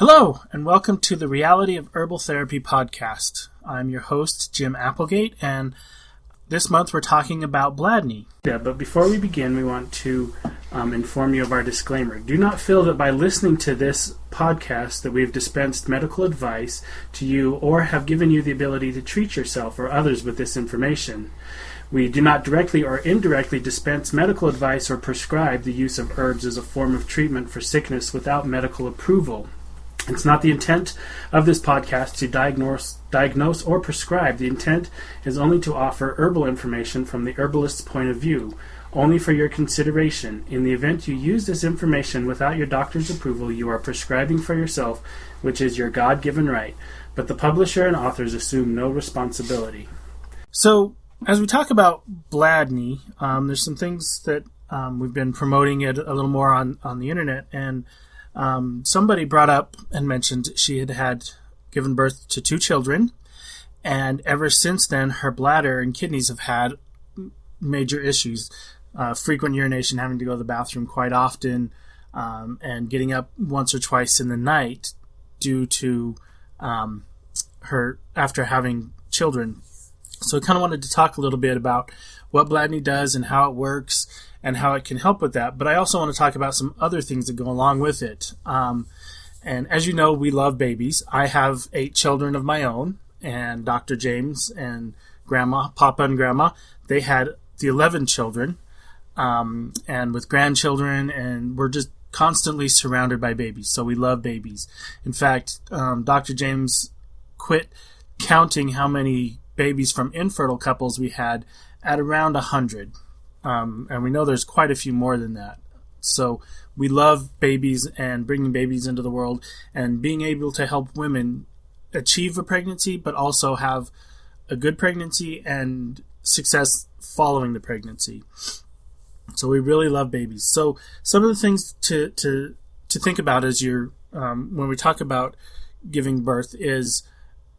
Hello, and welcome to the Reality of Herbal Therapy podcast. I'm your host, Jim Applegate, and this month we're talking about bladney. But before we begin, we want to inform you of our disclaimer. Do not feel that by listening to this podcast that we've dispensed medical advice to you or have given you the ability to treat yourself or others with this information. We do not directly or indirectly dispense medical advice or prescribe the use of herbs as a form of treatment for sickness without medical approval. It's not the intent of this podcast to diagnose or prescribe. The intent is only to offer herbal information from the herbalist's point of view, only for your consideration. In the event you use this information without your doctor's approval, you are prescribing for yourself, which is your God-given right. But the publisher and authors assume no responsibility. So, as we talk about bladney, there's some things that we've been promoting it a little more on the internet, and somebody brought up and mentioned she had given birth to 2 children, and ever since then her bladder and kidneys have had major issues, frequent urination, having to go to the bathroom quite often, and getting up once or twice in the night due to her after having children. So I kind of wanted to talk a little bit about what bladney does and how it works and how it can help with that. But I also want to talk about some other things that go along with it. And as you know, we love babies. I have 8 children of my own, and Dr. James and Grandma, Papa and Grandma, they had the 11 children, and with grandchildren, and we're just constantly surrounded by babies. So we love babies. In fact, Dr. James quit counting how many babies from infertile couples we had at around 100. And we know there's quite a few more than that. So we love babies and bringing babies into the world and being able to help women achieve a pregnancy, but also have a good pregnancy and success following the pregnancy. So we really love babies. So some of the things to think about as you're when we talk about giving birth is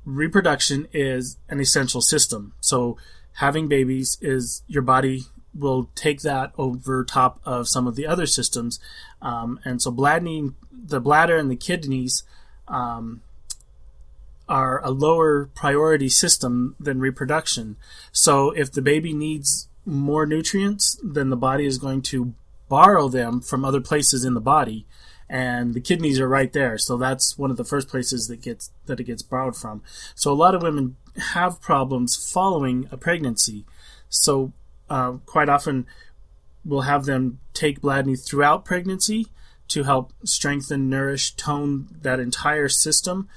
reproduction is an essential system. So having babies is your body will take that over top of some of the other systems. And so bladney, the bladder and the kidneys are a lower priority system than reproduction. So if the baby needs more nutrients, then the body is going to borrow them from other places in the body. And the kidneys are right there. So that's one of the first places that it gets borrowed from. So a lot of women have problems following a pregnancy. So quite often we'll have them take bladney throughout pregnancy to help strengthen, nourish, tone that entire system,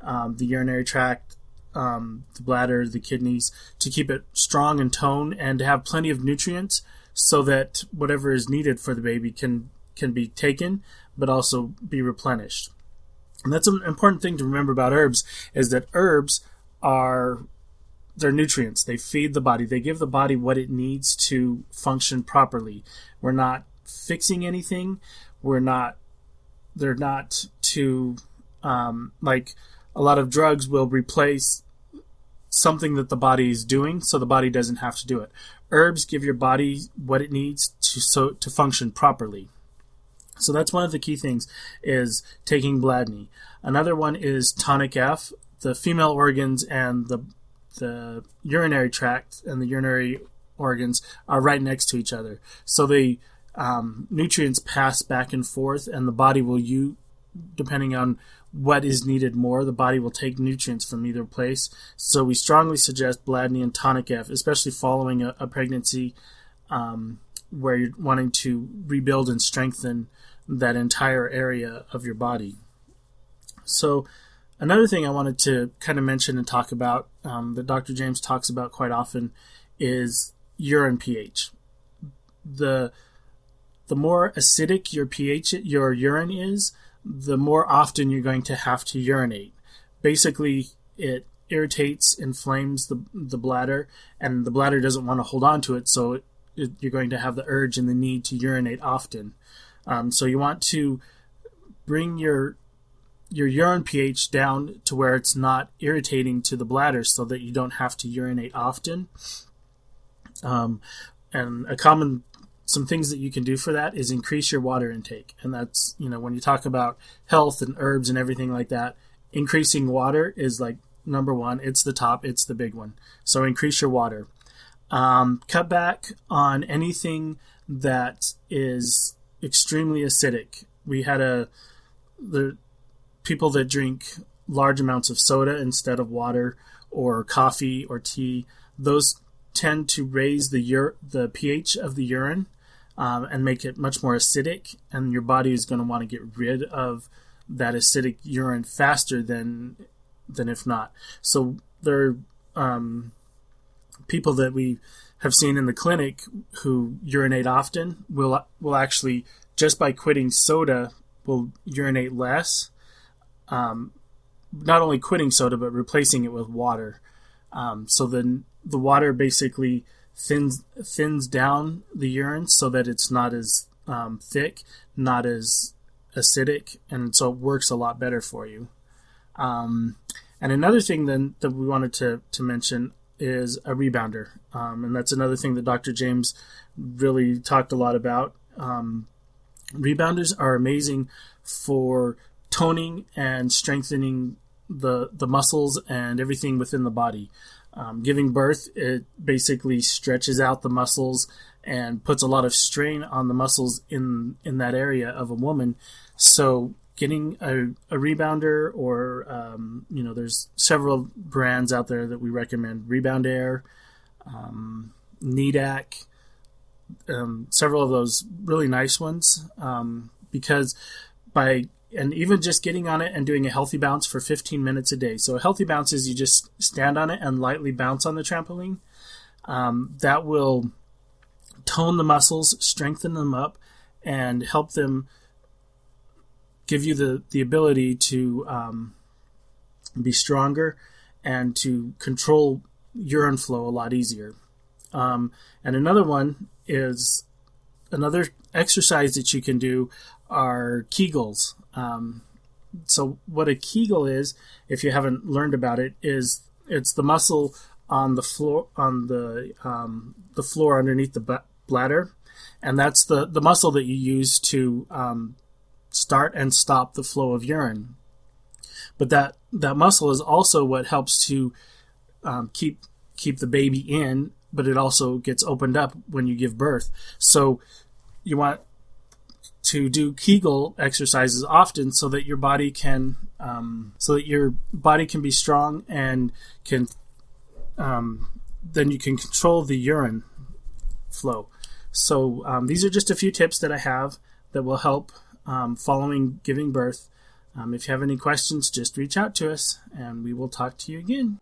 the urinary tract, the bladder, the kidneys, to keep it strong and toned and to have plenty of nutrients so that whatever is needed for the baby can be taken but also be replenished. And that's an important thing to remember about herbs, is that herbs they're nutrients. They feed the body. They give the body what it needs to function properly. We're not fixing anything. They're not to, like a lot of drugs will replace something that the body is doing so the body doesn't have to do it. Herbs give your body what it needs to function properly. So that's one of the key things, is taking bladney. Another one is tonic F. The female organs and the urinary tract and the urinary organs are right next to each other. So the nutrients pass back and forth, and the body will depending on what is needed more, the body will take nutrients from either place. So we strongly suggest bladney and tonic F, especially following a pregnancy where you're wanting to rebuild and strengthen that entire area of your body. So another thing I wanted to kind of mention and talk about that Dr. James talks about quite often is urine pH. The more acidic your urine is, the more often you're going to have to urinate. Basically, it irritates, inflames the bladder, and the bladder doesn't want to hold on to it, so you're going to have the urge and the need to urinate often. So you want to bring your urine pH down to where it's not irritating to the bladder so that you don't have to urinate often. And a common some things that you can do for that is increase your water intake. And that's, when you talk about health and herbs and everything like that, increasing water is like number one. It's the top. It's the big one. So increase your water. Cut back on anything that is extremely acidic. We had the people that drink large amounts of soda instead of water, or coffee or tea. Those tend to raise the pH of the urine and make it much more acidic, and your body is going to want to get rid of that acidic urine faster than if not. So there are people that we have seen in the clinic who urinate often will actually, just by quitting soda, will urinate less. Not only quitting soda, but replacing it with water. So then the water basically thins down the urine so that it's not as thick, not as acidic, and so it works a lot better for you. And another thing then that we wanted to mention is a rebounder. And that's another thing that Dr. James really talked a lot about. Rebounders are amazing for toning and strengthening the muscles and everything within the body. Giving birth, it basically stretches out the muscles and puts a lot of strain on the muscles in that area of a woman. So getting a rebounder, or there's several brands out there that we recommend: Rebound Air, Nidac, several of those really nice ones, because and even just getting on it and doing a healthy bounce for 15 minutes a day. So a healthy bounce is you just stand on it and lightly bounce on the trampoline. That will tone the muscles, strengthen them up, and help them, give you the ability to be stronger and to control urine flow a lot easier. And another one is, another exercise that you can do are Kegels. So what a Kegel is, if you haven't learned about it, is it's the muscle on the floor, the floor underneath the bladder, and that's the muscle that you use to start and stop the flow of urine. But that muscle is also what helps to keep the baby in, but it also gets opened up when you give birth. So you want to do Kegel exercises often so that your body can be strong and can then you can control the urine flow. So these are just a few tips that I have that will help following giving birth. If you have any questions, just reach out to us and we will talk to you again.